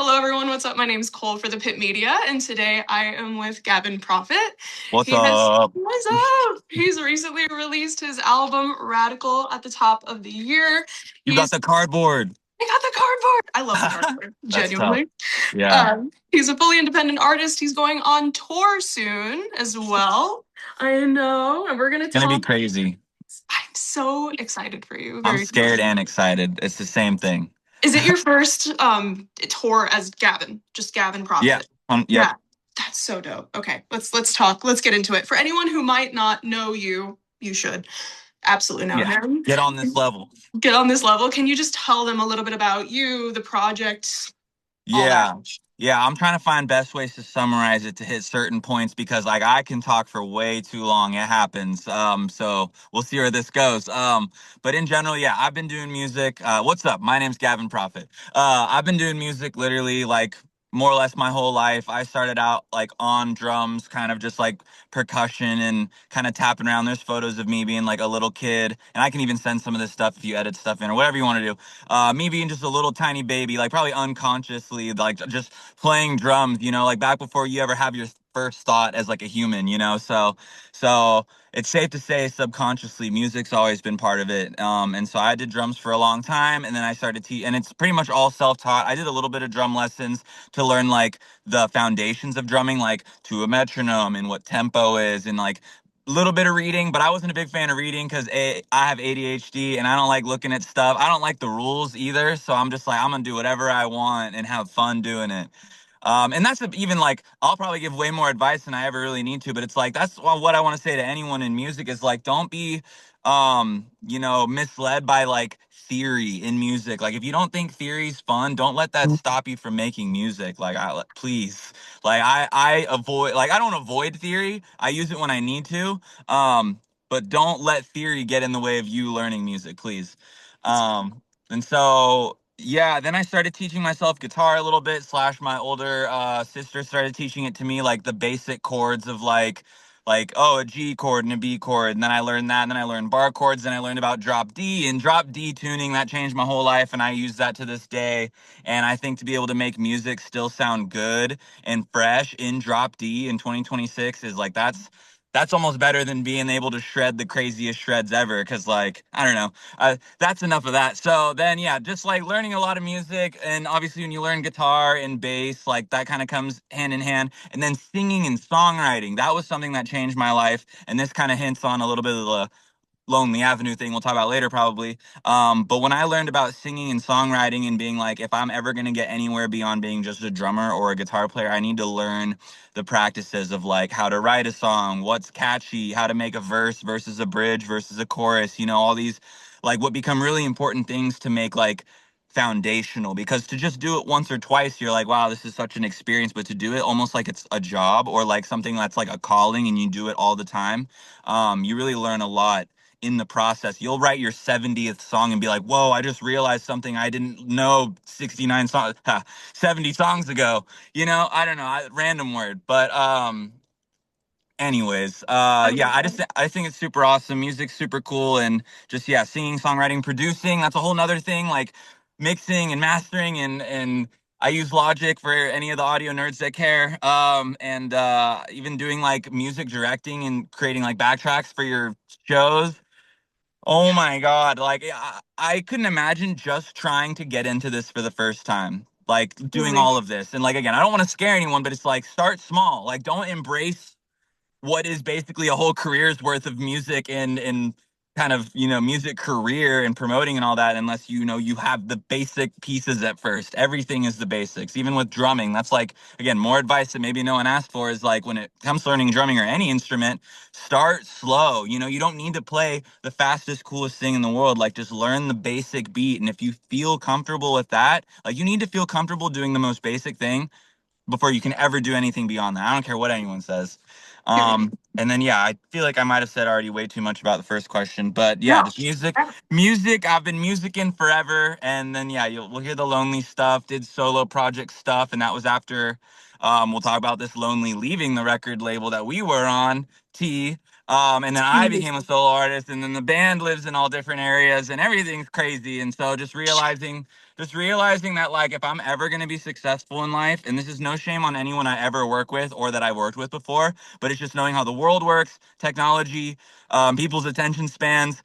Hello, everyone. What's up? My name is Cole for the Pit Media, and today I am with Gavin Prophet. What's up? What's up? He's recently released his album Radical at the top of the year. You got He's the cardboard. I got the cardboard. I love the cardboard, That's tough. genuinely. Yeah. He's a fully independent artist. He's going on tour soon as well. I know, and we're gonna It's gonna be talk. crazy. I'm so excited for you. I'm Very. scared and excited. It's the same thing. Is it your first tour as Gavin? Just Gavin Yeah. Prophet? Yep. Yeah. That's so dope. Okay, let's talk. Let's get into it. For anyone who might not know you, you should absolutely know Yeah. him. Get on this level. Get on this level. Can you just tell them a little bit about you, the project, all that? Yeah. Yeah, I'm trying to find best ways to summarize it to hit certain points because like I can talk for way too long. It happens. So we'll see where this goes. But in general, yeah, I've been doing music. What's up? My name's Gavin Prophet. I've been doing music literally like more or less my whole life. I started out like on drums, kind of just like percussion and kind of tapping around. There's photos of me being like a little kid, and I can even send some of this stuff if you edit stuff in or whatever you want to do. Me being just a little tiny baby, like probably unconsciously, like just playing drums, like back before you ever have your first thought as like a human, so it's safe to say subconsciously music's always been part of it. And so I did drums for a long time, and then I started and it's pretty much all self-taught. I did a little bit of drum lessons to learn like the foundations of drumming, like to a metronome and what tempo is, and like little bit of reading, but I wasn't a big fan of reading because I have ADHD and I don't like looking at stuff. I don't like the rules either, so I'm just like I'm gonna do whatever I want and have fun doing it. And that's even like I'll probably give way more advice than I ever really need to, but it's like that's what I want to say to anyone in music is like don't be misled by like theory in music. Like if you don't think theory's fun, don't let that stop you from making music. Like please. Like I avoid like I don't avoid theory. I use it when I need to. But don't let theory get in the way of you learning music, please. And so yeah, then I started teaching myself guitar a little bit, slash my older sister started teaching it to me, like the basic chords of like oh, a G chord and a B chord, and then I learned that, and then I learned bar chords, and I learned about drop D and drop D tuning. That changed my whole life, and I use that to this day. And I think to be able to make music still sound good and fresh in drop D in 2026 is like that's almost better than being able to shred the craziest shreds ever. Cause like, I don't know, that's enough of that. So then, yeah, just like learning a lot of music. And obviously when you learn guitar and bass, like that kind of comes hand in hand. And then singing and songwriting, that was something that changed my life. And this kind of hints on a little bit of the Lonely Avenue thing we'll talk about later probably. But when I learned about singing and songwriting and being like, if I'm ever going to get anywhere beyond being just a drummer or a guitar player, I need to learn the practices of like how to write a song, what's catchy, how to make a verse versus a bridge versus a chorus, all these like what become really important things to make like foundational, because to just do it once or twice you're like, wow, this is such an experience, but to do it almost like it's a job or like something that's like a calling and you do it all the time, you really learn a lot in the process. You'll write your 70th song and be like, whoa, I just realized something I didn't know 69 songs, 70 songs ago. I don't know, random word. But anyways, yeah, I think it's super awesome. Music's super cool. And just, yeah, singing, songwriting, producing, that's a whole nother thing. Like mixing and mastering and I use Logic for any of the audio nerds that care. And even doing like music directing and creating like backtracks for your shows. Oh my God. Like I couldn't imagine just trying to get into this for the first time. Like doing Really? all of this. And like again, I don't want to scare anyone, but it's like start small. Like don't embrace what is basically a whole career's worth of music and kind of, music career and promoting and all that unless you have the basic pieces at first. Everything is the basics. Even with drumming, that's like again, more advice that maybe no one asked for is like when it comes to learning drumming or any instrument, start slow. You don't need to play the fastest, coolest thing in the world. Like just learn the basic beat. And if you feel comfortable with that, like you need to feel comfortable doing the most basic thing before you can ever do anything beyond that. I don't care what anyone says. And then yeah, I feel like I might have said already way too much about the first question, but yeah, No. just music. I've been musicking forever, and then yeah, we'll hear the Lonely stuff. Did solo project stuff, and that was after. We'll talk about this Lonely leaving the record label that we were on. T. And then I became a solo artist, and then the band lives in all different areas, and everything's crazy. And so just realizing that like if I'm ever gonna be successful in life, and this is no shame on anyone I ever work with or that I worked with before, but it's just knowing how the world works, technology, people's attention spans.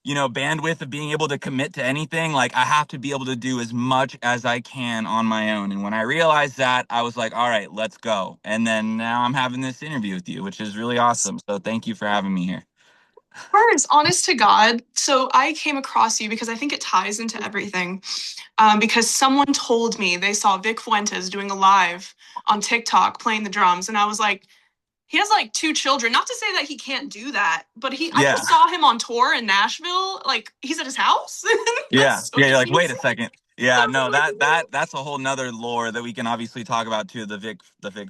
Bandwidth of being able to commit to anything. Like I have to be able to do as much as I can on my own. And when I realized that, I was like, all right, let's go. And then now I'm having this interview with you, which is really awesome. So thank you for having me here. Course, honest to God. So I came across you because I think it ties into everything. Because someone told me they saw Vic Fuentes doing a live on TikTok playing the drums, and I was like, he has like two children. Not to say that he can't do that, but I Yeah. just saw him on tour in Nashville. Like he's at his house. Yeah. That's so Yeah. You're like, wait a crazy. second. Yeah, no, that's a whole nother lore that we can obviously talk about too, the Vic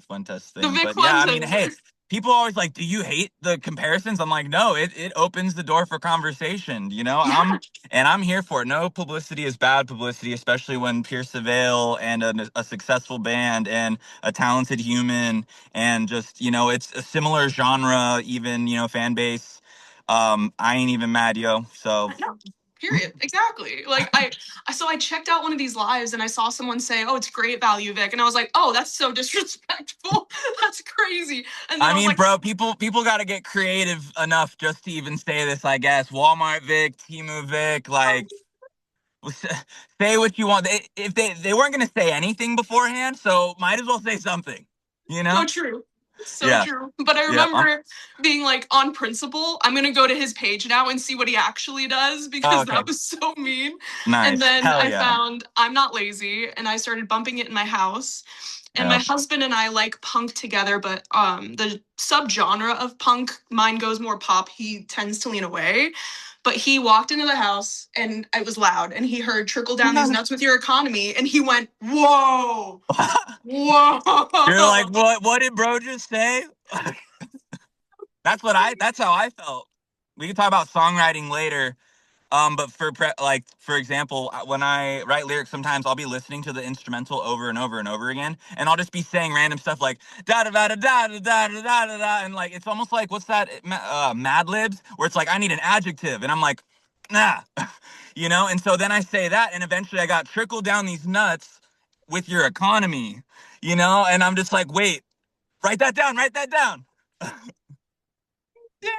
Fuentes The thing. Vic But yeah, I mean, Fuentes. hey, people always like, do you hate the comparisons? I'm like, no, it opens the door for conversation, you know? Yeah, I'm here for it. No publicity is bad publicity, especially when Pierce Seville and a successful band and a talented human and just, it's a similar genre, even, fan base. I ain't even mad, yo. So no, period. Exactly. Like so I checked out one of these lives and I saw someone say, "Oh, it's great value, Vic," and I was like, "Oh, that's so disrespectful. That's crazy." And then I I was mean, like, bro, people got to get creative enough just to even say this, I guess. Walmart Vic, Temu Vic, like say what you want. If they weren't gonna say anything beforehand, so might as well say something, you "So know? true." So Yeah, true. But I yeah. remember being like, on principle, I'm gonna go to his page now and see what he actually does Oh, because okay, that was so mean. And nice. then Hell I yeah. found I'm Not Lazy and I started bumping it in my house. And my Yep. husband and I like punk together, but the subgenre of punk, mine goes more pop. He tends to lean away. But he walked into the house and it was loud and he heard "Trickle Down These Nuts with Your Economy" and he went, "Whoa, You're like, whoa." what did bro just say? That's how I felt. We can talk about songwriting later. But for example, when I write lyrics, sometimes I'll be listening to the instrumental over and over and over again, and I'll just be saying random stuff like da da da da da da da da da da da, and like it's almost like what's that Mad Libs where it's like I need an adjective, and I'm like, nah, and so then I say that, and eventually I got trickle down these nuts with your economy, and I'm just like, wait, write that down. Yeah,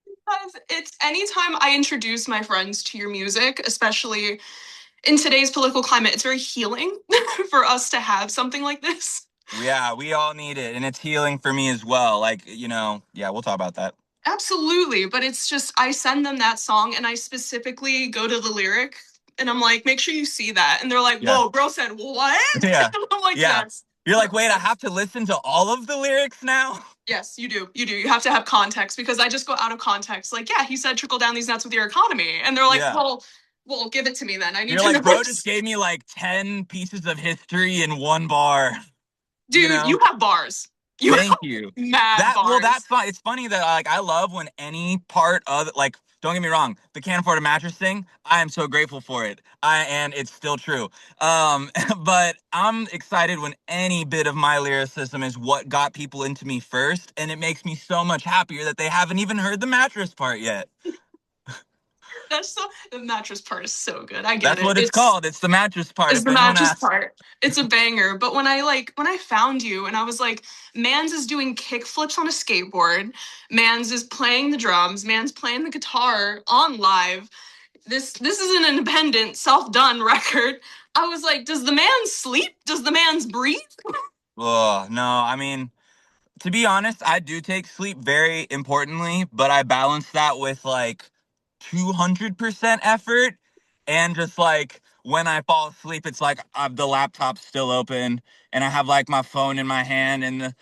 because it's anytime I introduce my friends to your music, especially in today's political climate, it's very healing for us to have something like this. Yeah, we all need it, and it's healing for me as well. Like, yeah, we'll talk about that. Absolutely, but it's just I send them that song and I specifically go to the lyric and I'm like, make sure you see that. And they're like, Yeah. "Whoa, bro said what?" Yeah. And I'm like, Yeah. "Yes." You're like, wait, I have to listen to all of the lyrics now? Yes, you do. You do. You have to have context because I just go out of context. Like, yeah, he said trickle down these nuts with your economy. And they're like, Yeah. well, give it to me then. I need You're to like, know. bro just gave me like 10 pieces of history in one bar, you Dude, know? you have bars. You have Thank you. mad That's bars. fine. It's funny that like I love when any part of like don't get me wrong, the can't afford a mattress thing, I am so grateful for it. And it's still true. But I'm excited when any bit of my lyricism is what got people into me first, and it makes me so much happier that they haven't even heard the mattress part yet. That's so the mattress part is so good. I get That's it. what it's called. It's the mattress part. It's If the anyone mattress asks, part. It's a banger. But when I found you and I was like, Mans is doing kick flips on a skateboard, Mans is playing the drums, Mans playing the guitar on live. This is an independent, self-done record. I was like, does the man sleep? Does the man's breathe? oh no, I mean, to be honest, I do take sleep very importantly, but I balance that with like 200% effort. And just like when I fall asleep, it's like the laptop's still open and I have like my phone in my hand and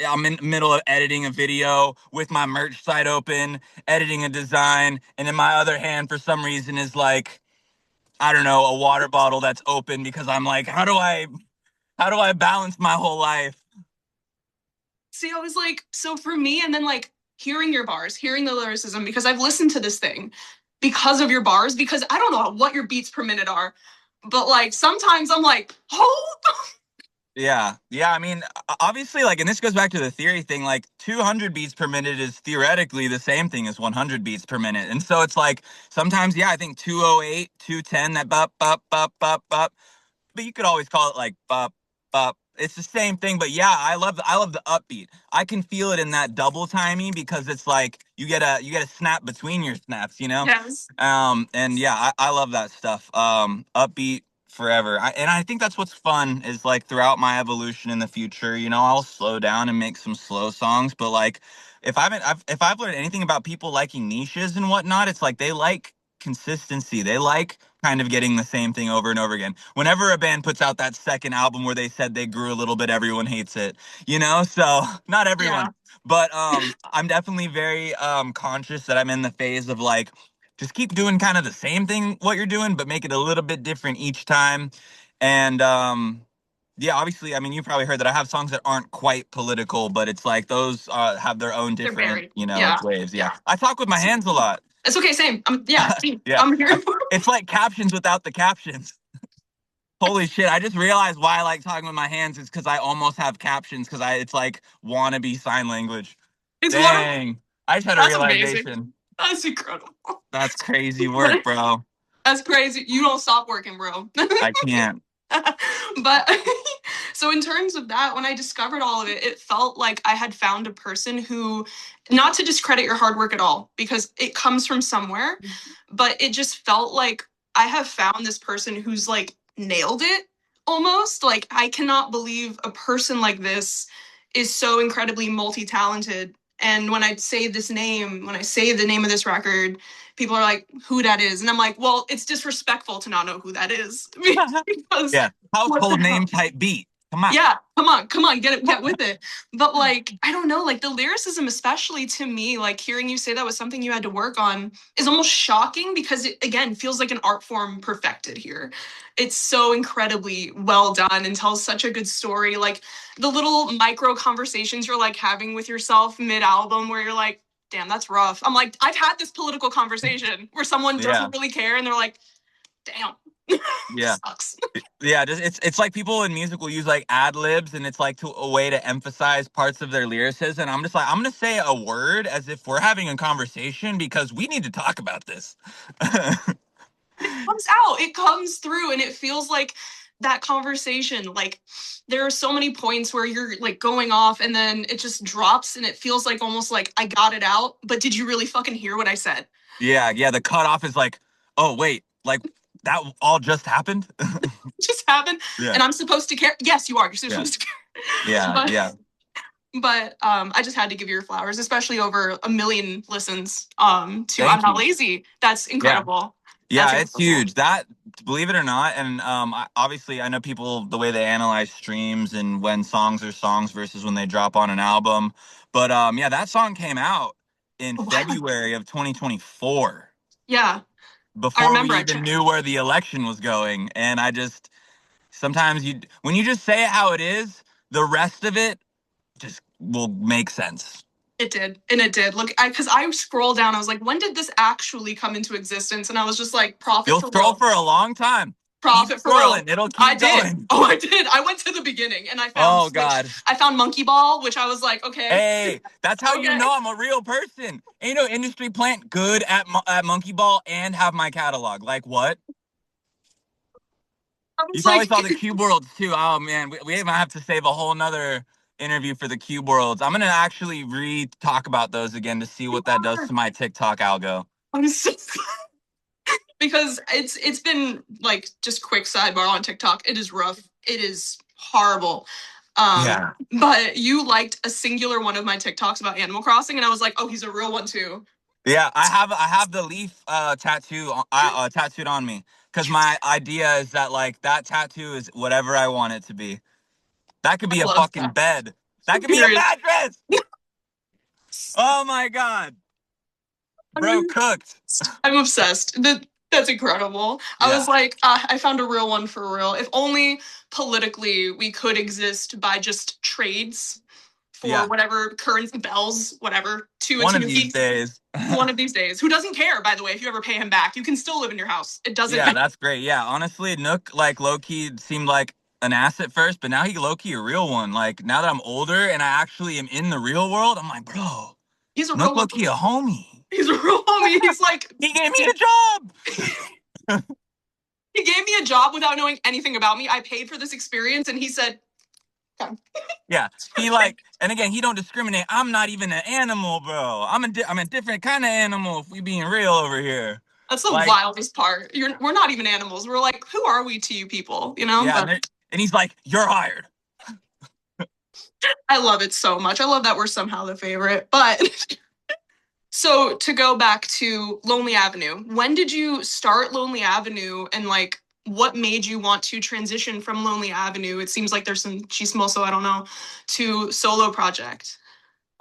I'm in the middle of editing a video with my merch site open, editing a design. And in my other hand, for some reason, is like, I don't know, a water bottle that's open because I'm like, how do I balance my whole life? See, I was like, so for me, and then like hearing your bars, hearing the lyricism, because I've listened to this thing because of your bars, because I don't know what your beats per minute are, but like sometimes I'm like, hold Yeah. Yeah. I mean, obviously, like, and this goes back to the theory thing, like 200 beats per minute is theoretically the same thing as 100 beats per minute. And so it's like sometimes, yeah, I think 208, 210, that bop, bop, bop, bop, bop. But you could always call it like bop, bop. It's the same thing, but yeah, I love the upbeat. I can feel it in that double timing because it's like you get a snap between your snaps, you know? Yes. And yeah, I love that stuff. Upbeat forever. And I think that's what's fun is like throughout my evolution in the future, I'll slow down and make some slow songs, but like if I've learned anything about people liking niches and whatnot, it's like they like consistency. They like kind of getting the same thing over and over again. Whenever a band puts out that second album where they said they grew a little bit, everyone hates it, So not Yeah. everyone, but I'm definitely very conscious that I'm in the phase of like just keep doing kind of the same thing what you're doing, but make it a little bit different each time. And yeah, obviously, I mean, you probably heard that I have songs that aren't quite political, but it's like those have their own They're different, buried. Yeah. waves. Yeah, Yeah. I talk with my hands a lot. It's okay, same. Yeah, same. Yeah, I'm here for it's like captions without the captions. Holy shit! I just realized why I like talking with my hands is because I almost have captions because it's like wannabe sign language. it's one of Dang, I just had a that's amazing. realization. That's incredible. That's crazy work, bro. That's crazy. You don't stop working, bro. I can't. But so in terms of that, when I discovered all of it, it felt like I had found a person who, not to discredit your hard work at all, because it comes from somewhere, but it just felt like I have found this person who's like nailed it almost. Like I cannot believe a person like this is so incredibly multi-talented. And when I say this name, when I say the name of this record, people are like, who that is? And I'm like, well, it's disrespectful to not know who that is. Because Yeah, what the household name hell? type beat. Come on. Yeah, come on, get with it. But like, I don't know, like the lyricism, especially to me, like hearing you say that was something you had to work on, is almost shocking because it again feels like an art form perfected here. It's so incredibly well done and tells such a good story. Like the little micro conversations you're like having with yourself mid album, where you're like, damn, that's rough. I'm like, I've had this political conversation where someone Yeah, doesn't really care and they're like, damn, yeah. sucks. Yeah, just it's like people in music will use like ad libs, and it's like a way to emphasize parts of their lyricism. And I'm just like, I'm gonna say a word as if we're having a conversation because we need to talk about this. Comes out, it comes through, and it feels like that conversation. Like there are so many points where you're like going off and then it just drops and it feels like almost like I got it out, but did you really fucking hear what I said? Yeah, yeah. The cutoff is like, oh wait, like that all just happened. It just happened Yeah, and I'm supposed to care. Yes, you are. You're yeah, supposed to care. yeah, but yeah. I just had to give you your flowers, especially over a million listens to I'm Thank Not you. Lazy. That's Yeah. incredible. That's Yeah, it's incredible. huge. That, believe it or not, and obviously I know people the way they analyze streams and when songs are songs versus when they drop on an album. But yeah, that song came out in What? February of 2024 Yeah, I before we remember I even checked. knew where the election was going. And I just sometimes when you just say it how it is, the rest of it just will make sense. It did, and it did. Look, because I scrolled down, I was like, when did this actually come into existence? And I was just like, profit You'll for scroll real, for a long time. Keep profit for real. scrolling. It'll I keep did. going. Oh, I did. I went to the beginning and I found Oh Switch. God. I found Monkey Ball, which I was like, okay, Hey, that's how you okay. know I'm a real person. Ain't no industry plant good at Monkey Ball and have my catalog. Like what? I You was probably like, saw the Cube Worlds too. Oh man, we might have to save a whole nother interview for the Cube Worlds. I'm gonna actually re-talk about those again to see you what that does are. to my TikTok algo. I'm so because it's been like just quick sidebar on TikTok. It is rough. It is horrible. Yeah. But you liked a singular one of my TikToks about Animal Crossing, and I was like, oh, he's a real one too. Yeah, I have the leaf tattooed on me because my idea is that like that tattoo is whatever I want it to be. That could be I a love fucking that. bed. That could be a Period. mattress. Oh my god. Bro I'm, cooked. I'm obsessed. That's incredible. I was Yeah. like, I found a real one for real. If only politically we could exist by just trades for Yeah. whatever currency, bells, whatever, to a One of these Tanuki. days. One of these days. Who doesn't care, by the way, if you ever pay him back? You can still live in your house. It doesn't Yeah, matter. that's great. Yeah, honestly, Nook like low key seemed like an ass at first, but now he low-key a real one. Like now that I'm older and I actually am in the real world, I'm like, bro, He's a Nook real low-key a homie. he's a real homie. He's like He gave me a job. he gave me a job without knowing anything about me. I paid for this experience, and he said, "Come." Yeah, he like, and again, he don't discriminate. I'm not even an animal, bro. I'm a different kind of animal. If we being real over here, That's the like, wildest part. We're not even animals. We're like, who are we to you people? You know? yeah, But and he's like, you're hired. I love it so much. I love that we're somehow the favorite. But so to go back to Lonely Avenue, when did you start Lonely Avenue, and like what made you want to transition from Lonely Avenue? It seems like there's some chismoso, I don't know, to solo project.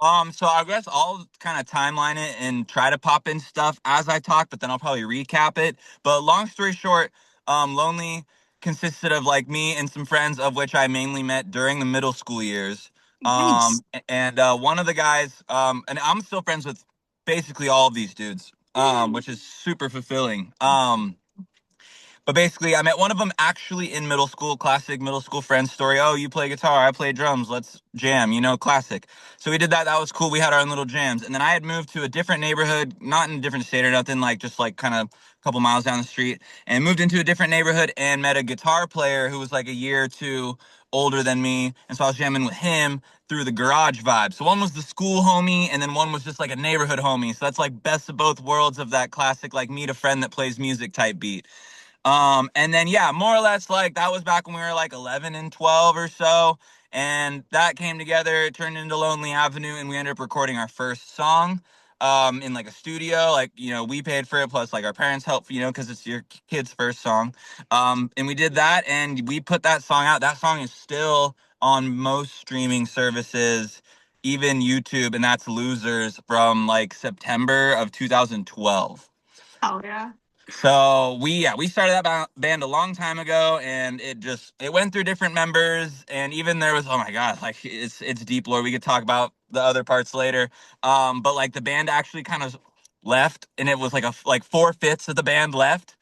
So I guess I'll kind of timeline it and try to pop in stuff as I talk, but then I'll probably recap it. But long story short, Lonely consisted of like me and some friends, of which I mainly met during the middle school years. Nice. And one of the guys, and I'm still friends with basically all of these dudes, which is super fulfilling. But basically, I met one of them actually in middle school, classic middle school friend story. Oh, you play guitar, I play drums, let's jam, classic. So we did that. That was cool. We had our own little jams. And then I had moved to a different neighborhood, not in a different state or nothing, like just like kind of a couple miles down the street, and moved into a different neighborhood and met a guitar player who was like a year or two older than me. And so I was jamming with him through the garage vibe. So one was the school homie, and then one was just like a neighborhood homie. So that's like best of both worlds of that classic, like meet a friend that plays music type beat. And then yeah, more or less like that was back when we were like 11 and 12 or so. And that came together, it turned into Lonely Avenue, and we ended up recording our first song in like a studio. Like, we paid for it, plus like our parents helped, because it's your kid's first song. And we did that and we put that song out. That song is still on most streaming services, even YouTube, and that's Losers from like September of 2012. Oh yeah. So we started that band a long time ago, and it went through different members, and even there was, oh my god, like it's deep lore. We could talk about the other parts later. But like the band actually kind of left, and it was like 4/5 of the band left,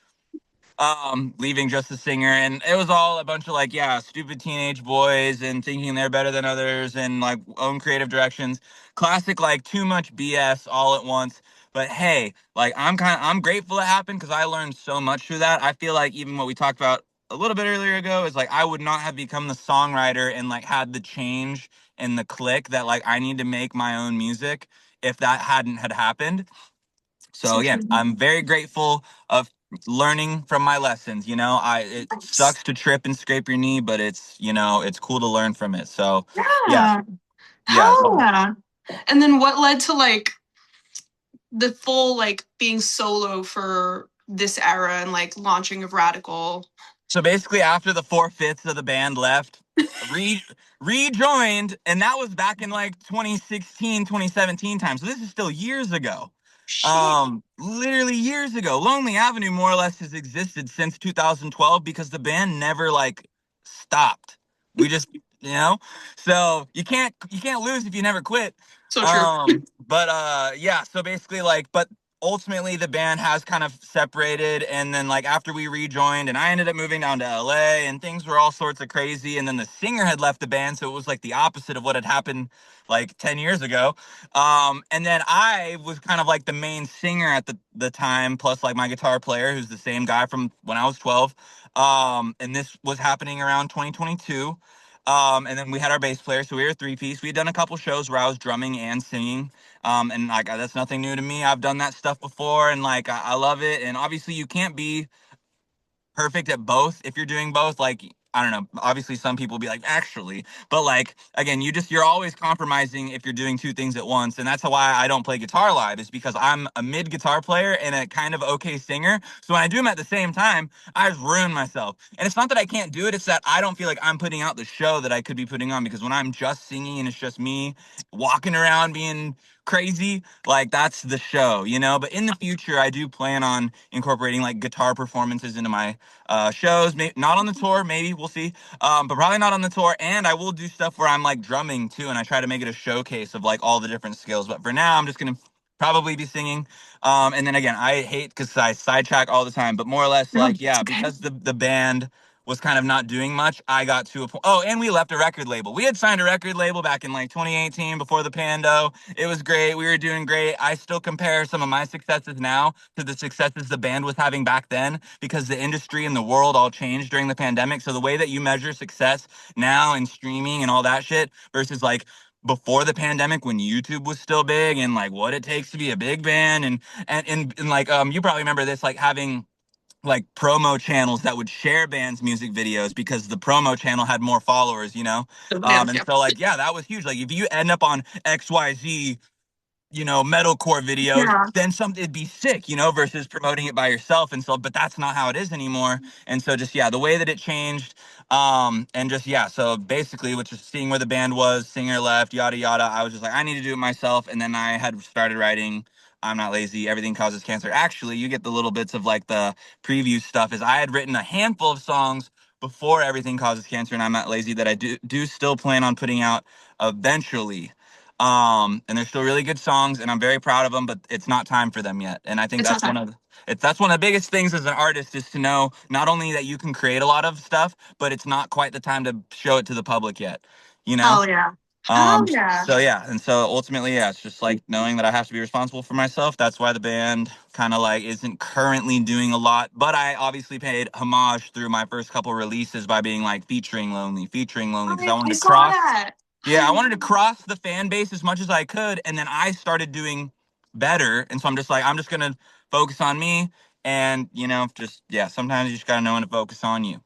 leaving just the singer, and it was all a bunch of like, yeah, stupid teenage boys and thinking they're better than others and like own creative directions. Classic, like too much BS all at once. But hey, like I'm grateful it happened because I learned so much through that. I feel like even what we talked about a little bit earlier ago is like I would not have become the songwriter and like had the change and the click that like I need to make my own music if that hadn't had happened. So So yeah, true. I'm very grateful of learning from my lessons. It Nice. sucks to trip and scrape your knee, but it's cool to learn from it. So yeah, Yeah. yeah. Hell yeah. And then what led to like the full like being solo for this era and like launching of Radical? So basically, after the 4/5 of the band left, re rejoined, and that was back in like 2016, 2017 time. So this is still years ago. Shit. Literally years ago. Lonely Avenue more or less has existed since 2012 because the band never like stopped. We just, so you can't lose if you never quit. So true. But yeah, so basically like, but ultimately the band has kind of separated, and then like after we rejoined and I ended up moving down to LA and things were all sorts of crazy, and then the singer had left the band, so it was like the opposite of what had happened like 10 years ago. And then I was kind of like the main singer at the time, plus like my guitar player who's the same guy from when I was 12. And this was happening around 2022. And then we had our bass player, so we were a three-piece. We had done a couple shows where I was drumming and singing. And like that's nothing new to me. I've done that stuff before, and like I love it. And obviously, you can't be perfect at both if you're doing both. Like, I don't know, obviously some people will be like, actually, but like again, you're always compromising if you're doing two things at once. And that's why I don't play guitar live, is because I'm a mid guitar player and a kind of okay singer. So when I do them at the same time, I just ruin myself. And it's not that I can't do it, it's that I don't feel like I'm putting out the show that I could be putting on, because when I'm just singing and it's just me walking around being crazy, like that's the show. But in the future, I do plan on incorporating like guitar performances into my shows. Not on the tour, maybe we'll see, but probably not on the tour. And I will do stuff where I'm like drumming too, and I try to make it a showcase of like all the different skills. But for now, I'm just gonna probably be singing. And then again, I hate because I sidetrack all the time, but more or less No, like, it's yeah, okay. because the band was kind of not doing much, I got to a point. Oh, and we left a record label. We had signed a record label back in like 2018 before the pando. It was great. We were doing great. I still compare some of my successes now to the successes the band was having back then because the industry and the world all changed during the pandemic. So the way that you measure success now in streaming and all that shit versus like before the pandemic when YouTube was still big and like what it takes to be a big band and like you probably remember this like having like promo channels that would share bands' music videos because the promo channel had more followers, you know? The bands, And yeah. so like yeah, that was huge. Like if you end up on XYZ, you know, metalcore videos, Yeah, then something it'd be sick, you know, versus promoting it by yourself. And so, but that's not how it is anymore. And so just yeah, the way that it changed, and just yeah, so basically which is seeing where the band was, singer left, yada yada. I was just like, I need to do it myself. And then I had started writing I'm Not Lazy, Everything Causes Cancer. Actually, you get the little bits of like the preview stuff, is I had written a handful of songs before Everything Causes Cancer and I'm Not Lazy that I do still plan on putting out eventually. And they're still really good songs, and I'm very proud of them, but it's not time for them yet. And I think it's not that's time. that's one of the biggest things as an artist is to know not only that you can create a lot of stuff, but it's not quite the time to show it to the public yet. You know? Hell yeah. Hell yeah. So yeah, and so ultimately, yeah, it's just like knowing that I have to be responsible for myself. That's why the band kind of like isn't currently doing a lot, but I obviously paid homage through my first couple releases by being like featuring Lonely, because I wanted I to saw cross. that. Yeah, I wanted to cross the fan base as much as I could, and then I started doing better, and so I'm just like, I'm just gonna focus on me, and you know, just yeah, sometimes you just gotta know when to focus on you.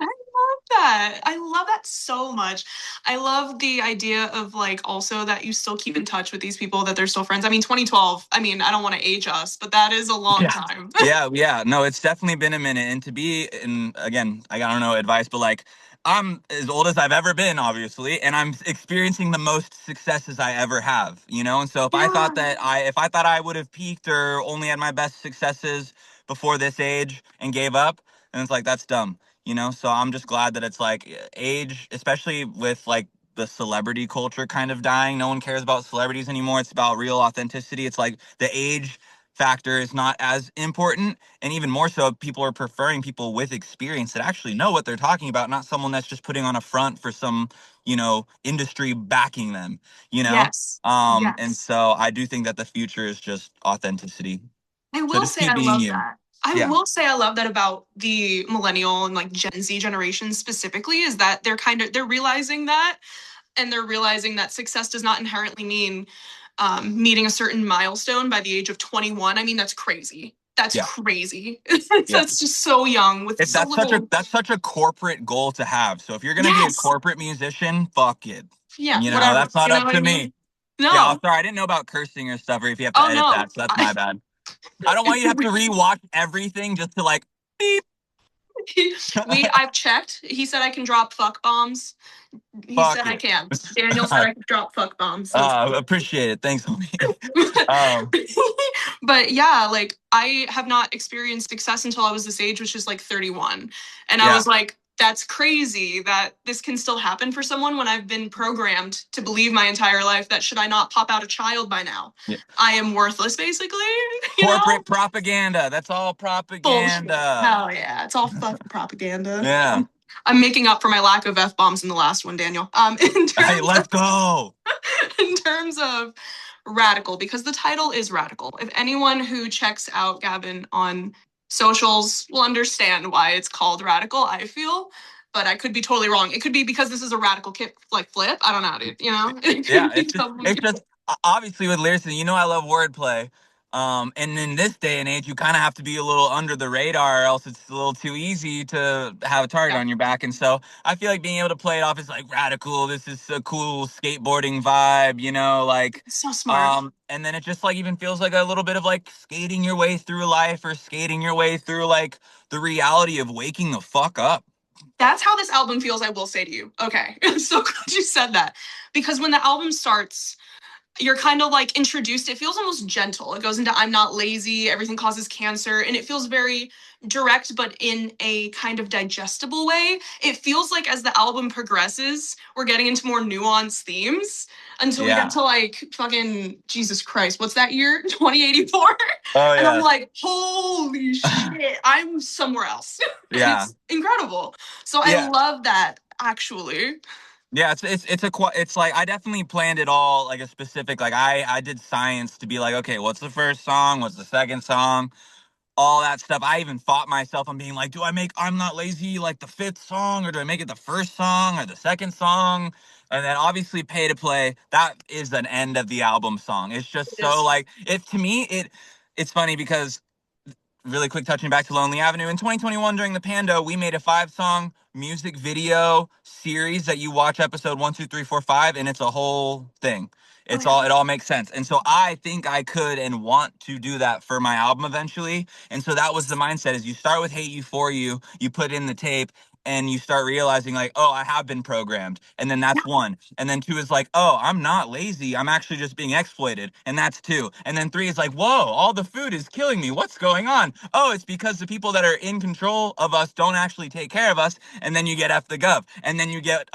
I love that. I love that so much. I love the idea of like also that you still keep in touch with these people, that they're still friends. I mean, 2012, I mean, I don't want to age us, but that is a long Yeah. time. Yeah. No, it's definitely been a minute. And to be, and again, I don't know advice, but like, I'm as old as I've ever been, obviously, and I'm experiencing the most successes I ever have, you know? And so Yeah. if I thought I would have peaked or only had my best successes before this age and gave up, then it's like, that's dumb, you know? So I'm just glad that it's like age, especially with like the celebrity culture kind of dying. No one cares about celebrities anymore. It's about real authenticity. It's like the age factor is not as important, and even more so people are preferring people with experience that actually know what they're talking about, not someone that's just putting on a front for some, you know, industry backing them, you know. Yes. And Yes. so I do think that the future is just authenticity, I so will just say keep I being love you. that. I Yeah. will say I love that about the millennial and like Gen Z generation specifically, is that they're realizing that, and they're realizing that success does not inherently mean meeting a certain milestone by the age of 21. I mean, that's crazy. That's Yeah. crazy. Yeah. That's just so young with so little. That's such a corporate goal to have. So if you're gonna be a Yes. corporate musician, fuck it. Yeah, You know, whatever. that's not You know up what I to mean? me. Yeah, No. sorry, I didn't know about cursing or stuff, or if you have to Oh, edit no. that, so that's my bad. I don't want you to have to rewatch everything just to like beep. I've checked. He said I can drop fuck bombs. He said Fuck I it. can. Daniel said I could drop fuck bombs. So Appreciate it. Thanks, homie. but, um, but yeah, like I have not experienced success until I was this age, which is like 31. And I yeah, was like, that's crazy that this can still happen for someone when I've been programmed to believe my entire life that should I not pop out a child by now, yeah. I am worthless, basically, you know? Corporate propaganda. That's all Bullshit. propaganda. Hell yeah. It's all fucking propaganda. Yeah. I'm making up for my lack of F bombs in the last one, Daniel. Hey, let's go. In terms of radical, because the title is radical. If anyone who checks out Gavin on socials will understand why it's called radical, I feel. But I could be totally wrong. It could be because this is a radical kick like flip. I don't know, dude. You know, it Yeah, could be it's totally. just obviously with lyricism, you know I love wordplay. And in this day and age, you kind of have to be a little under the radar, or else it's a little too easy to have a target Yeah, on your back. And so I feel like being able to play it off as like radical, this is a cool skateboarding vibe, you know, like, so smart. and then it just like even feels like a little bit of like skating your way through life or skating your way through like the reality of waking the fuck up. That's how this album feels, I will say to you. Okay. I'm so glad you said that. Because when the album starts, you're kind of like introduced. It feels almost gentle. It goes into I'm not lazy, everything causes cancer, and it feels very direct, but in a kind of digestible way. It feels like as the album progresses, we're getting into more nuanced themes until we get Yeah. to like fucking Jesus Christ, what's that year? 2084. Oh And I'm yeah. like, holy shit, I'm somewhere else. And Yeah. it's incredible. So I Yeah. love that actually. Yeah, it's like I definitely planned it all like a specific like I did science to be like, okay, what's the first song? What's the second song? All that stuff. I even fought myself on being like, do I make I'm Not Lazy like the fifth song, or do I make it the first song or the second song? And then obviously Pay to Play, that is an end of the album song. It's just It so is. like it to me it's funny because really quick touching back to Lonely Avenue. In 2021 during the Pando, we made a 5-song music video series that you watch episode 1, 2, 3, 4, 5, and it's a whole thing. Oh It's yeah. all it all makes sense. And so I think I could and want to do that for my album eventually. And so that was the mindset is you start with Hate You For You put in the tape, and you start realizing like, oh, I have been programmed. And then Yeah. that's one. And then two is like, oh, I'm not lazy. I'm actually just being exploited. And that's two. And then three is like, whoa, all the food is killing me. What's going on? Oh, it's because the people that are in control of us don't actually take care of us. And then you get F the Gov. And then you get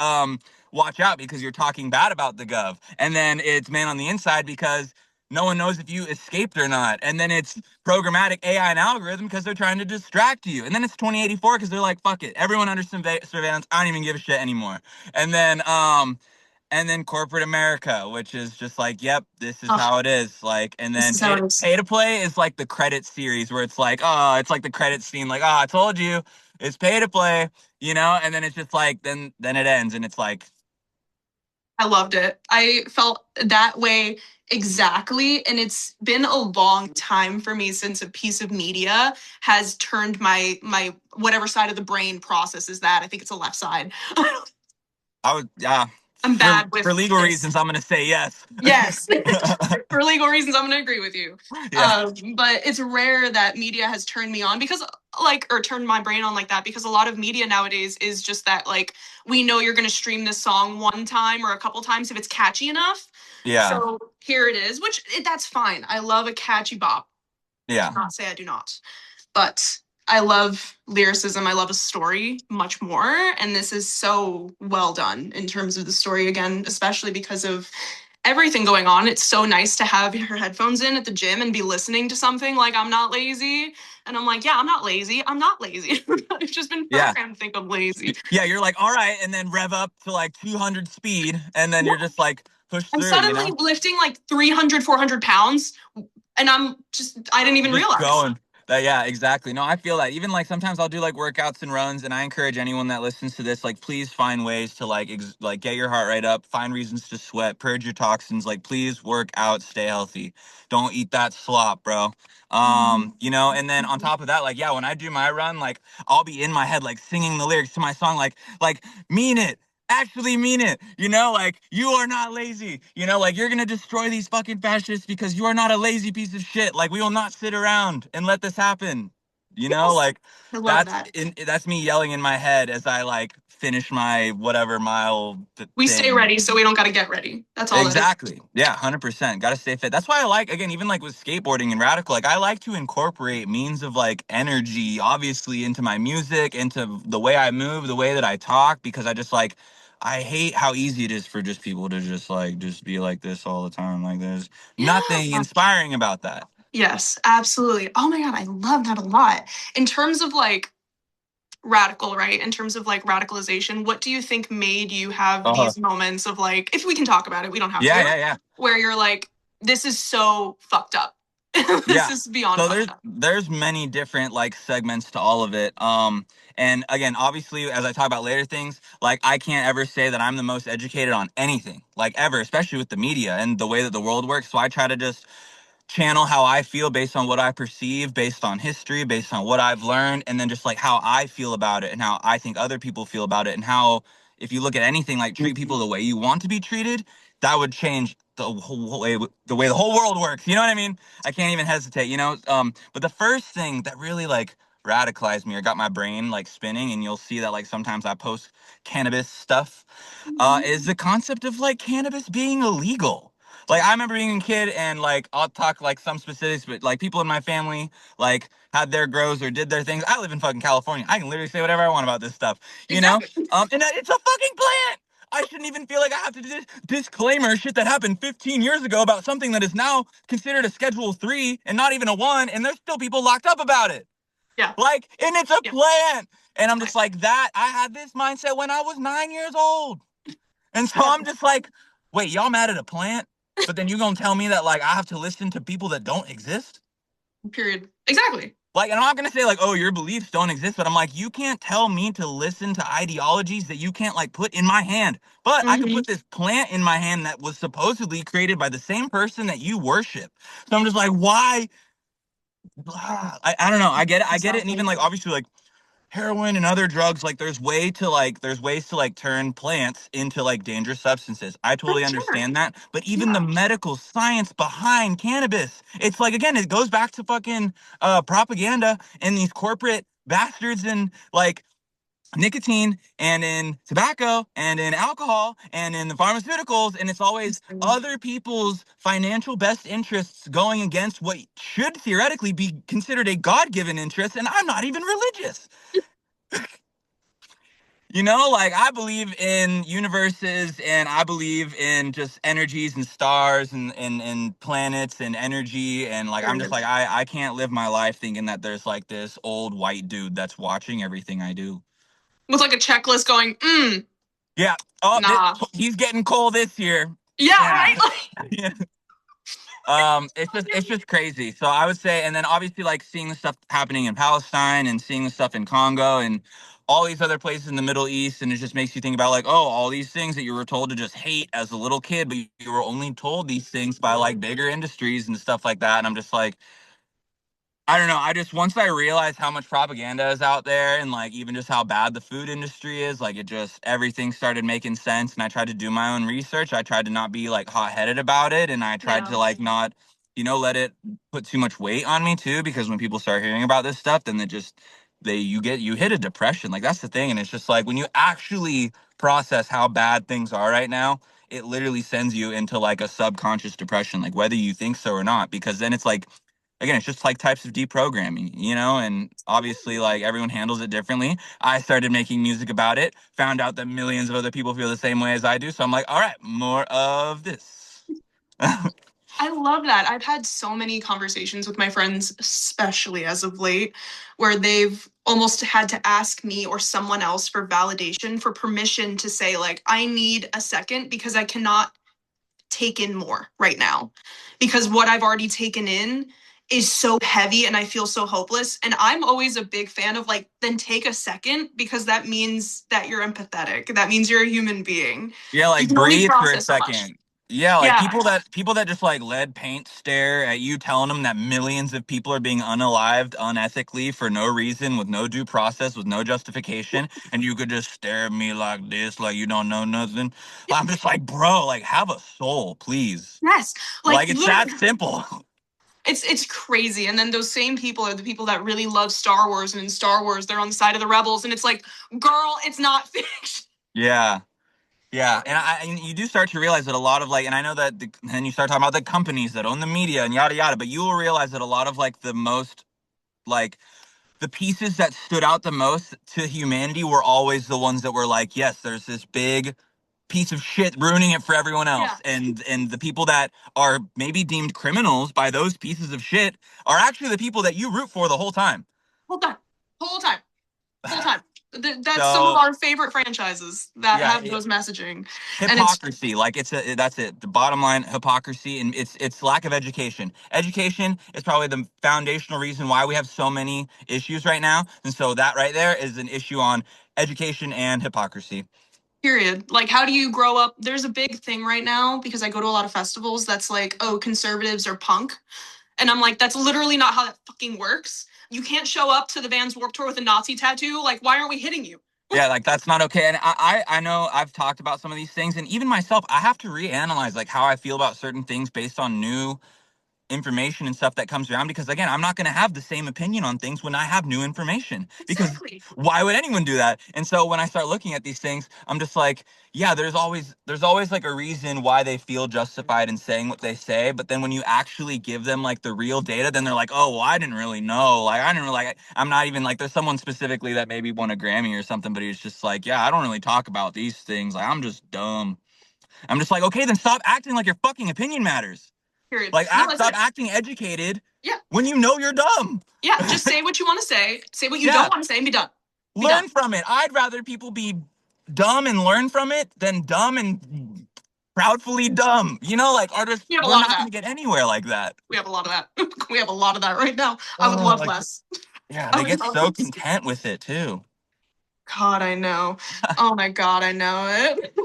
watch out because you're talking bad about the Gov. And then it's Man on the Inside because no one knows if you escaped or not. And then it's programmatic AI and algorithm because they're trying to distract you. And then it's 2084 because they're like, fuck it. Everyone under surveillance. I don't even give a shit anymore. And then corporate America, which is just like, yep, this is Oh, how it is. Like, and this then is how it is. pay to play is like the credit series where it's like, oh, it's like the credit scene, like, oh, I told you, it's pay to play, and then it's just like, then it ends, and it's like, I loved it. I felt that way exactly. And it's been a long time for me since a piece of media has turned my whatever side of the brain processes that. I think it's the left side. I would, yeah, I'm bad for with legal this. reasons, I'm gonna say yes. Yes. For legal reasons, I'm going to agree with you. Yeah, But it's rare that media has turned me on because, like, or turned my brain on like that because a lot of media nowadays is just that, like, we know you're going to stream this song one time or a couple times if it's catchy enough. yeah, So here it is, which that's fine. I love a catchy bop. yeah, Cannot say I do not. But I love lyricism. I love a story much more. And this is so well done in terms of the story, again, especially because of everything going on. It's so nice to have your headphones in at the gym and be listening to something like I'm not lazy. And I'm like, yeah, I'm not lazy. I'm not lazy. I've just been yeah. programmed to think I'm lazy. Yeah, you're like, all right, and then rev up to like 200 speed, and then Yeah. you're just like push I'm through, suddenly lifting like 300, 400 pounds. And I didn't even just realize. going. That yeah, exactly. No, I feel that. Even like sometimes I'll do like workouts and runs, and I encourage anyone that listens to this, like, please find ways to like like get your heart rate up, find reasons to sweat, purge your toxins. Like, please work out, stay healthy. Don't eat that slop, bro. And then on top of that, like, yeah, when I do my run, like, I'll be in my head like singing the lyrics to my song, like mean it, actually mean it, like, you are not lazy, like, you're gonna destroy these fucking fascists because you are not a lazy piece of shit. Like, we will not sit around and let this happen, Yes. like, I love that. that's me yelling in my head as I like finish my whatever mile We stay thing. ready so we don't got to get ready. That's all that is. Exactly. Yeah, 100%. Got to stay fit. That's why I like, again, even like with skateboarding and radical, like, I like to incorporate means of like energy, obviously, into my music, into the way I move, the way that I talk, because I just like, I hate how easy it is for just people to just like, just be like this all the time. Like, there's nothing Yeah. inspiring about that. Yes, absolutely. Oh my God, I love that a lot. In terms of like radical, right? In terms of like radicalization, what do you think made you have Uh-huh. these moments of like, if we can talk about it, we don't have Yeah, to, yeah, yeah. where you're like, this is so fucked up. This Yeah. is beyond So fucked there's up. there's many different like segments to all of it. And again, obviously, as I talk about later things, like, I can't ever say that I'm the most educated on anything, like, ever, especially with the media and the way that the world works. So I try to just channel how I feel based on what I perceive, based on history, based on what I've learned, and then just like how I feel about it and how I think other people feel about it, and how, if you look at anything, like, treat people the way you want to be treated, that would change the way the whole world works. You know what I mean? I can't even hesitate. But the first thing that really like radicalized me or got my brain like spinning, and you'll see that like sometimes I post cannabis stuff, is the concept of like cannabis being illegal. Like I remember being a kid, and like I'll talk like some specifics, but like people in my family like had their grows or did their things. I live in fucking California. I can literally say whatever I want about this stuff, you know. Exactly. And it's a fucking plant. I shouldn't even feel like I have to disclaimer shit that happened 15 years ago about something that is now considered a Schedule 3 and not even a 1, and there's still people locked up about it. Yeah. Like, and it's a Yeah. plant. And I'm I, just like that. I had this mindset when I was 9 years old. And so yeah. I'm just like, wait, y'all mad at a plant? But then you gonna tell me that like I have to listen to people that don't exist? Period. Exactly. Like, and I'm not gonna say like, oh, your beliefs don't exist, but I'm like, you can't tell me to listen to ideologies that you can't like put in my hand. But I could Hmm. put this plant in my hand that was supposedly created by the same person that you worship. So I'm just like, why? I don't know. I get it. I get it. And even Exactly. like obviously like heroin and other drugs, like there's ways to like turn plants into like dangerous substances. I For totally sure. understand that, but even the Yeah. medical science behind cannabis, it's like again, it goes back to fucking propaganda and these corporate bastards and like nicotine and in tobacco and in alcohol and in the pharmaceuticals, and it's always other people's financial best interests going against what should theoretically be considered a god-given interest, and I'm not even religious. You know, like I believe in universes and I believe in just energies and stars and planets and energy. And like, I'm just Period. like, I can't live my life thinking that there's like this old white dude that's watching everything I do. With like a checklist going, Yeah. Oh, nah. he's getting coal this year. Yeah, Yeah. right? Like, Yeah. It's just crazy. So I would say, and then obviously like seeing the stuff happening in Palestine and seeing the stuff in Congo and all these other places in the Middle East, and it just makes you think about like, oh, all these things that you were told to just hate as a little kid, but you were only told these things by like bigger industries and stuff like that. And I'm just like, I don't know. I just once I realized how much propaganda is out there and like even just how bad the food industry is, like it just everything started making sense. And I tried to do my own research. I tried to not be like hot headed about it, and I tried yeah. to like not, let it put too much weight on me too. Because when people start hearing about this stuff, then you hit a depression. Like that's the thing, and it's just like when you actually process how bad things are right now, it literally sends you into like a subconscious depression, like whether you think so or not. Because then it's like again, it's just like types of deprogramming, and obviously like everyone handles it differently. I started making music about it, found out that millions of other people feel the same way as I do. So I'm like, all right, more of this. I love that. I've had so many conversations with my friends, especially as of late, where they've almost had to ask me or someone else for validation, for permission to say, like, I need a second because I cannot take in more right now. Because what I've already taken in is so heavy and I feel so hopeless. And I'm always a big fan of like, then take a second because that means that you're empathetic. That means you're a human being. Yeah, You like can only breathe for a process so much. second. Yeah, like Yeah. people that just like lead paint stare at you, telling them that millions of people are being unalived unethically for no reason, with no due process, with no justification, and you could just stare at me like this, like you don't know nothing. I'm just like, bro, like have a soul, please. Yes. Like Like it's that literally, simple. it's crazy. And then those same people are the people that really love Star Wars, and in Star Wars they're on the side of the rebels, and it's like, girl, it's not fiction. Yeah. Yeah, and you do start to realize that a lot of like, and I know that, and you start talking about the companies that own the media and yada yada, but you will realize that a lot of like the most like the pieces that stood out the most to humanity were always the ones that were like, yes, there's this big piece of shit ruining it for everyone Yeah. else, and the people that are maybe deemed criminals by those pieces of shit are actually the people that you root for the whole time. Whole time. Whole time. Whole time. That's some of So our favorite franchises that yeah, have those messaging. And it's hypocrisy, like that's it, the bottom line, hypocrisy, and it's lack of education is probably the foundational reason why we have so many issues right now, and so that right there is an issue on education and hypocrisy. period. Like, how do you grow up? There's a big thing right now because I go to a lot of festivals that's like, oh, conservatives are punk. And I'm like, that's literally not how that fucking works. You can't show up to the band's Warped Tour with a Nazi tattoo. Like, why aren't we hitting you? Yeah, like that's not okay. And I know I've talked about some of these things, and even myself, I have to reanalyze like how I feel about certain things based on new information and stuff that comes around, because again, I'm not going to have the same opinion on things when I have new information, because Exactly. why would anyone do that? And so when I start looking at these things, I'm just like, yeah, there's always like a reason why they feel justified in saying what they say, but then when you actually give them like the real data, then they're like, oh, well, I didn't really know, like I didn't really like, I'm not even like, there's someone specifically that maybe won a Grammy or something, but he's just like, yeah, I don't really talk about these things, like I'm just dumb. I'm just like, okay, then stop acting like your fucking opinion matters. Period. Like, No, that's stop it. acting educated Yeah. when you know you're dumb. Yeah. Just say what you want to say. Say what you don't Yeah, want to say and be done. Be done. learn from it. I'd rather people be dumb and learn from it than dumb and proudfully dumb. You know, like artists, We have a we're lot of not that. going to get anywhere like that. We have a lot of that. We have a lot of that right now. I would Oh, love like, less. yeah, I they would get love so less. content with it too. God, I know. Oh my God, I know it.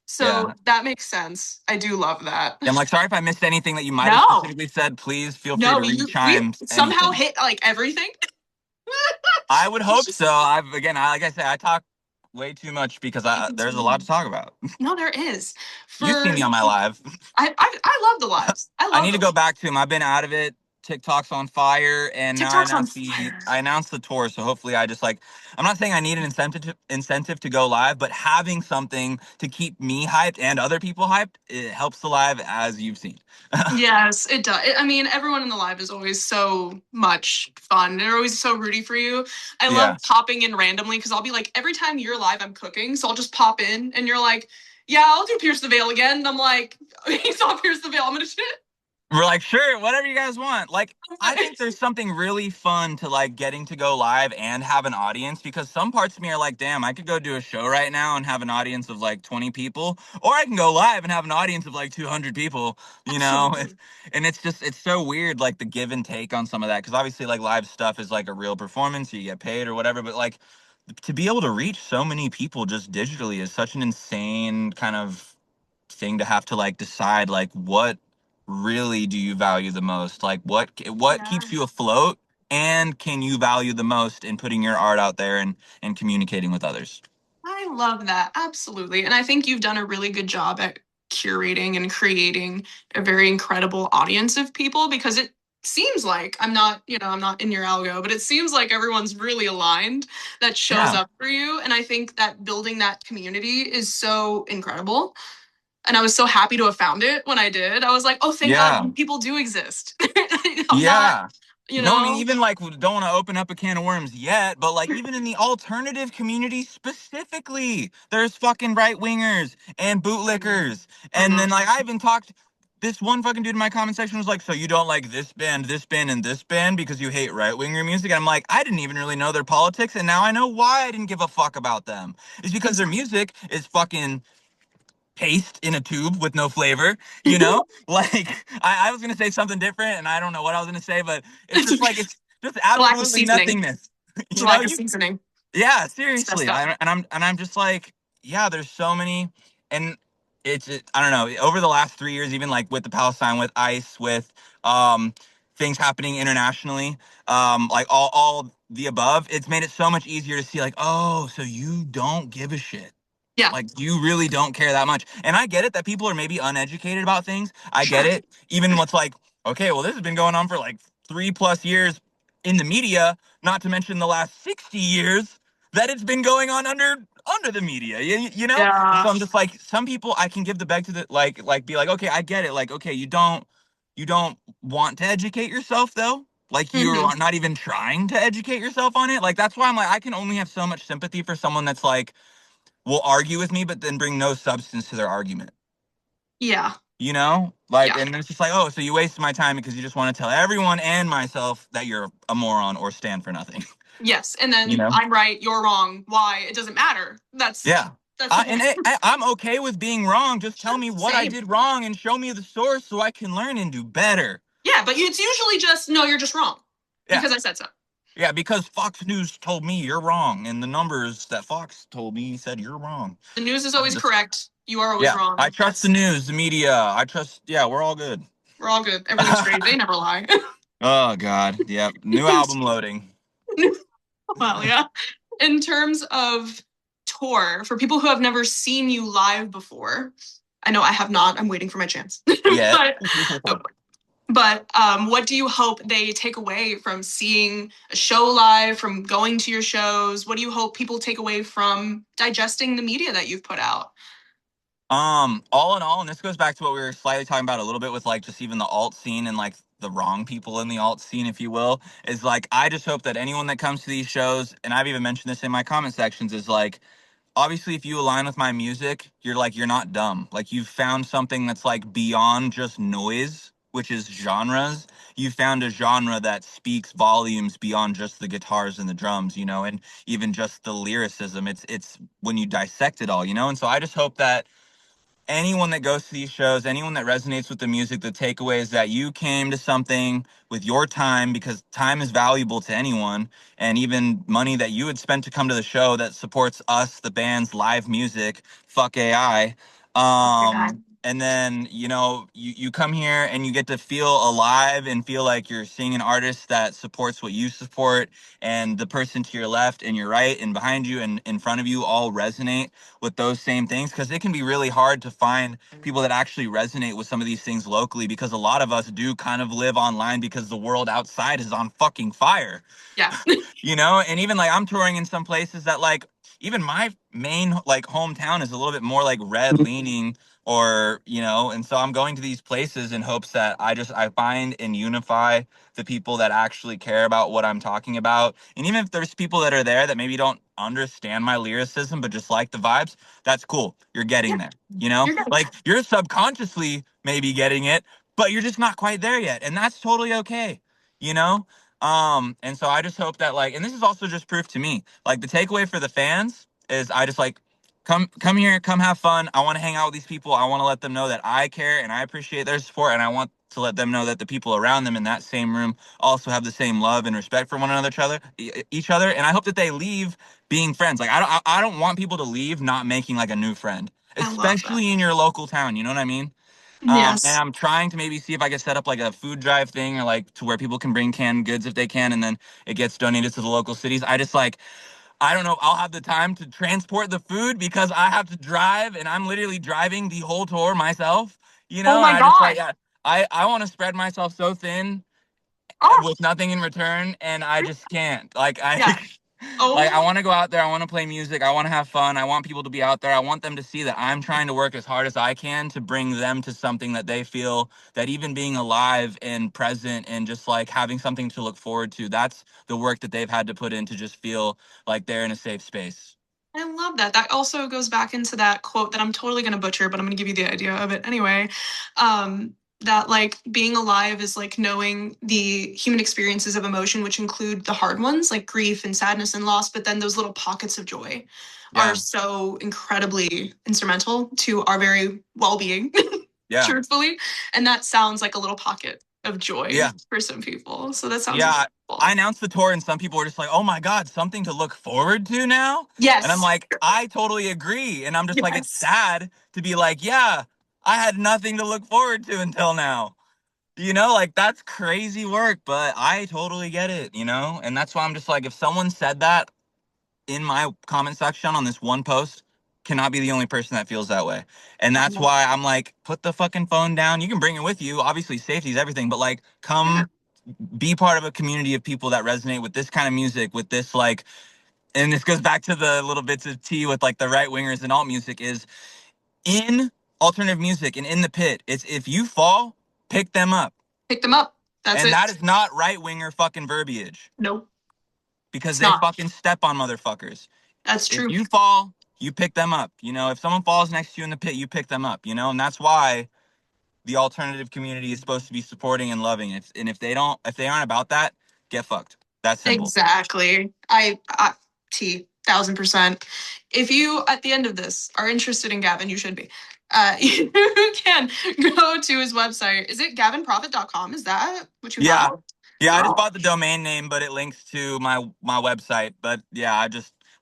So Yeah. that makes sense. I do love that. I'm like, sorry if I missed anything that you might have No, specifically said. Please feel free no, to we re-chime somehow anything. hit like everything. I would It's hope just so. Like I said, I talk way too much because it's there's a lot to insane. talk about. No, there is. You've seen For me on my live. I love the lives. I I love need to them. go back to him. I've been out of it. TikTok's on fire, and now TikTok's on fire. I announced the tour. So hopefully, I just like, I'm not saying I need an incentive to go live, but having something to keep me hyped and other people hyped, it helps the live, as you've seen. Yes, it does. I mean, everyone in the live is always so much fun. They're always so rooty for you. I love Yeah. popping in randomly because I'll be like, every time you're live, I'm cooking. So I'll just pop in and you're like, yeah, I'll do Pierce the Veil again. And I'm like, he saw Pierce the Veil. I'm going to shit. We're like, sure, whatever you guys want. Like, I think there's something really fun to like getting to go live and have an audience, because some parts of me are like, damn, I could go do a show right now and have an audience of like 20 people, or I can go live and have an audience of like 200 people, you know? Absolutely. And it's just, it's so weird, like the give and take on some of that. Because obviously, like live stuff is like a real performance, you get paid or whatever, but like to be able to reach so many people just digitally is such an insane kind of thing to have to like decide like what really do you value the most, like what Yeah. keeps you afloat, and can you value the most in putting your art out there and communicating with others. I love that. Absolutely. And I think you've done a really good job at curating and creating a very incredible audience of people because it seems like I'm not in your algo, but it seems like everyone's really aligned that shows Yeah, up for you. And I think that building that community is so incredible. And I was so happy to have found it when I did. I was like, oh, thank God yeah, people do exist. I'm not, yeah. No, I mean, even like, don't want to open up a can of worms yet, but like even in the alternative community specifically, there's fucking right wingers and bootlickers. And then Mhm. like I even talked, this one fucking dude in my comment section was like, so you don't like this band, and this band because you hate right winger music? And I'm like, I didn't even really know their politics, and now I know why I didn't give a fuck about them. It's because their Exactly. music is fucking paste in a tube with no flavor, you know? Like I was gonna say something different and I don't know what I was gonna say, but it's It's just like it's just a lack of absolutely seasoning. nothingness. It's a You know, lack of you seasoning. yeah, It's messed seriously. up. And I'm just like, yeah, there's so many, and I don't know, over the last 3 years, even like with the Palestine, with ICE, with um things happening internationally, like all the above, it's made it so much easier to see like, oh, so you don't give a shit. Yeah, Like you really don't care that much. And I get it that people are maybe uneducated about things. I get sure. it. Even what's like, okay, well, this has been going on for like 3+ years in the media, not to mention the last 60 years that it's been going on under the media. You know? And Yeah. so I'm just like, some people I can give the beg to the like be like, okay, I get it. Like, okay, you don't want to educate yourself though. Like you Hmm. are not even trying to educate yourself on it. Like that's why I'm like, I can only have so much sympathy for someone that's like will argue with me, but then bring no substance to their argument. Yeah. You know, like, Yeah. and it's just like, oh, so you wasted my time because you just want to tell everyone and myself that you're a moron or stand for nothing. Yes. And You then know? I'm right, you're wrong. Why? It doesn't matter. Yeah. That's the And point. I'm okay with being wrong. Just tell Sure. me what I Same. did wrong and show me the source so I can learn and do better. Yeah, but it's usually just no, you're just wrong Yeah. because I said so. Yeah, because Fox News told me you're wrong, and the numbers that Fox told me said you're wrong. The news is I'm always just, correct. You are always yeah, I wrong. trust the news, the media. Yeah, we're all good. We're all good. Everything's great. They never lie. Oh God, yep. New album loading. Well, yeah. In terms of tour, for people who have never seen you live before, I know I have not. I'm waiting for my chance. Yet. but But what do you hope they take away from seeing a show live, from going to your shows? What do you hope people take away from digesting the media that you've put out? All in all, and this goes back to what we were slightly talking about a little bit with like just even the alt scene and like the wrong people in the alt scene, if you will, is like I just hope that anyone that comes to these shows, and I've even mentioned this in my comment sections, is like obviously if you align with my music, you're not dumb. Like you've found something that's like beyond just noise, which is genres. You found a genre that speaks volumes beyond just the guitars and the drums, and even just the lyricism. It's when you dissect it all, And so I just hope that anyone that goes to these shows, anyone that resonates with the music, the takeaway is that you came to something with your time because time is valuable to anyone, and even money that you would spend to come to the show that supports us, the band's live music. Fuck AI. Okay. And then, you come here and you get to feel alive and feel like you're seeing an artist that supports what you support, and the person to your left and your right and behind you and in front of you all resonate with those same things, because it can be really hard to find people that actually resonate with some of these things locally, because a lot of us do kind of live online because the world outside is on fucking fire. Yeah. And even like I'm touring in some places that like even my main like hometown is a little bit more like red leaning, or and so I'm going to these places in hopes that I find and unify the people that actually care about what I'm talking about. And even if there's people that are there that maybe don't understand my lyricism but just like the vibes, that's cool. You're Yeah. getting there. Like you're subconsciously maybe getting it, but you're just not quite there yet, and that's totally okay. you know and so I just hope that like, and this is also just proof to me, like the takeaway for the fans is I just like come here, come have fun. I want to hang out with these people. I want to let them know that I care and I appreciate their support, and I want to let them know that the people around them in that same room also have the same love and respect for one another, each other. And I hope that they leave being friends. Like I don't want people to leave not making like a new friend, I love that. especially in your local town. You know what I mean? And Yes. I'm trying to maybe see if I can set up like a food drive thing, or like to where people can bring canned goods if they can, and then it gets donated to the local cities. I just like, I don't know if I'll have the time to transport the food because I have to drive, and I'm literally driving the whole tour myself, Oh and my I just like, God. yeah, I want to spread myself so thin Oh, with nothing in return, and I just can't. Like I yeah. like I Oh, want to go out there, I want to play music, I want to have fun, I want people to be out there, I want them to see that I'm trying to work as hard as I can to bring them to something that they feel that even being alive and present and just like having something to look forward to, that's the work that they've had to put in to just feel like they're in a safe space. I love that. That also goes back into that quote that I'm totally going to butcher, but I'm going to give you the idea of it anyway. That like being alive is like knowing the human experiences of emotion, which include the hard ones like grief and sadness and loss, but then those little pockets of joy are Yeah. so incredibly instrumental to our very well-being, Yeah. truthfully. And that sounds like a little pocket of joy Yeah. for some people. So that sounds Yeah, I incredible. announced the tour and some people were just like, "Oh my God, something to look forward to now?" And I'm Yes. like, "I totally agree." And I'm just like, it's Yes. sad to be like, "Yeah, I had nothing to look forward to until now." Like that's crazy work, but I totally get it. And that's why I'm just like, if someone said that in my comment section on this one post, cannot be the only person that feels that way. And I that's love why I'm like, put the fucking phone down. You can bring it with you. Obviously, safety is everything, but like, that. come be part of a community of people that resonate with this kind of music, with this like, and this goes back to the little bits of tea with like the right wingers and alt music, is in alternative music and in the pit. It's if you fall, pick them up. Pick them up. That's And that it. is not right winger fucking verbiage, Nope, because it's they not. fucking step on motherfuckers. That's If true. you fall, you pick them up. If someone falls next to you in the pit, you pick them up, and that's why the alternative community is supposed to be supporting and loving. And if they aren't about that, get fucked. That's simple. Exactly. T 1000%. If you at the end of this are interested in Gavin, you should be. You can go to his website. Is it gavinprophet.com? Is that what you Yeah. have? Yeah, I just Oh, bought the domain name, but it links to my website. But yeah,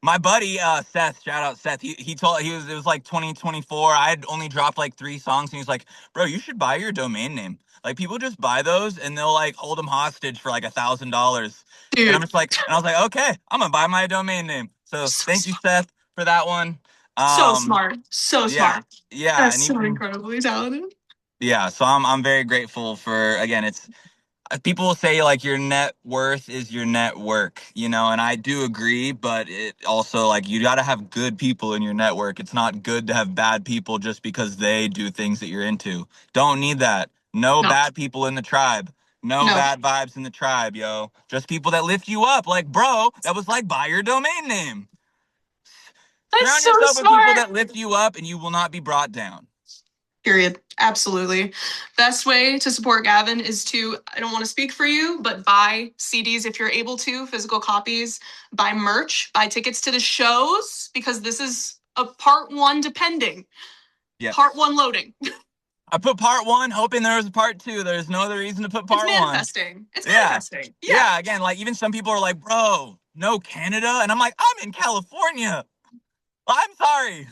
my buddy Seth, shout out Seth. He told it was like 2024. I had only dropped like 3 songs, and he was like, "Bro, you should buy your domain name. Like people just buy those and they'll like hold them hostage for like $1,000." And I'm dude, just like, and I was like, "Okay, I'm gonna buy my domain name." So, so thank you, smart. Seth, for that one. So Um smart. So yeah. smart. Yeah, That's and so even incredibly talented. Yeah, so I'm very grateful for, again, it's people will say like your net worth is your network, and I do agree, but it also like you got to have good people in your network. It's not good to have bad people just because they do things that you're into. Don't need that. No No, bad people in the tribe. No no. bad vibes in the tribe, yo. Just people that lift you up. Like, bro, that was like buy your domain name. That's Surround so yourself with people smart. that lift you up and you will not be brought down. Period. Absolutely. Best way to support Gavin is to, I don't want to speak for you, but buy CDs if you're able to, physical copies, buy merch, buy tickets to the shows, because this is a part one depending, Yep. part one loading. I put part one, hoping there was a part two. There's no other reason to put It's part one. manifesting. It's Yeah. manifesting. Yeah. Yeah. Again, like even some people are like, bro, no Canada. And I'm like, I'm in California. I'm sorry.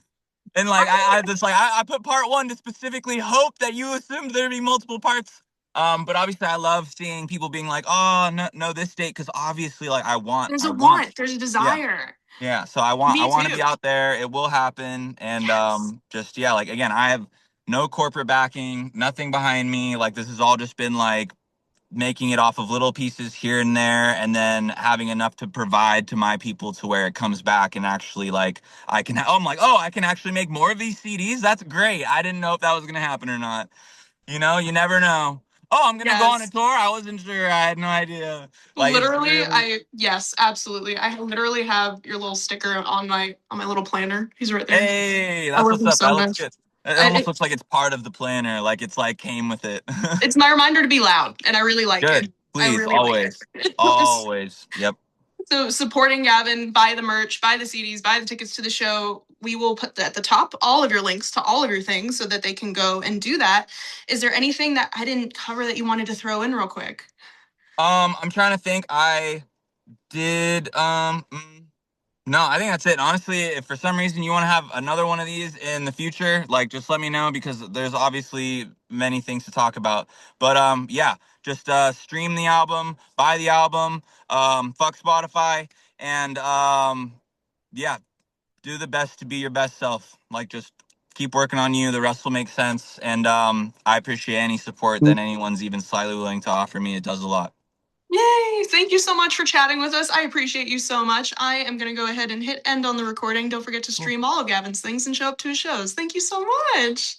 And like I just like I put part one to specifically hope that you assumed there'd be multiple parts. But obviously I love seeing people being like, oh no, no, this date, because obviously like There's I a want, want, there's a yeah. desire. Yeah, so I Me want to too. be out there. It will happen, and Yes. just yeah, like again, I have no corporate backing, nothing behind me. Like this has all just been like making it off of little pieces here and there, and then having enough to provide to my people to where it comes back and actually like I can. Oh, I'm like, oh, I can actually make more of these CDs. That's great. I didn't know if that was gonna happen or not. You never know. Oh, I'm gonna go on a Yes. tour. I wasn't sure. I had no idea. Like it's Literally, really. yes, absolutely. I literally have your little sticker on my little planner. He's right there. Hey, I that's love what's him up. so That looks much. good. It I, almost it, looks like it's part of the planner, like it's like came with it. it's my reminder to be loud, and I really like it. Good. I Please, really like always. it. Always. Yep. So supporting Gavin, buy the merch, buy the CDs, buy the tickets to the show. We will put at the top all of your links to all of your things so that they can go and do that. Is there anything that I didn't cover that you wanted to throw in real quick? I'm trying to think. I did no, I think that's it. Honestly, if for some reason you want to have another one of these in the future, like just let me know because there's obviously many things to talk about. But yeah, just stream the album, buy the album, fuck Spotify, and yeah, do the best to be your best self. Like just keep working on you. The rest will make sense. And I appreciate any support that anyone's even slightly willing to offer me. It does a lot. Yay! Thank you so much for chatting with us. I appreciate you so much. I am going to go ahead and hit end on the recording. Don't forget to Cool. stream all of Gavin's things and show up to his shows. Thank you so much.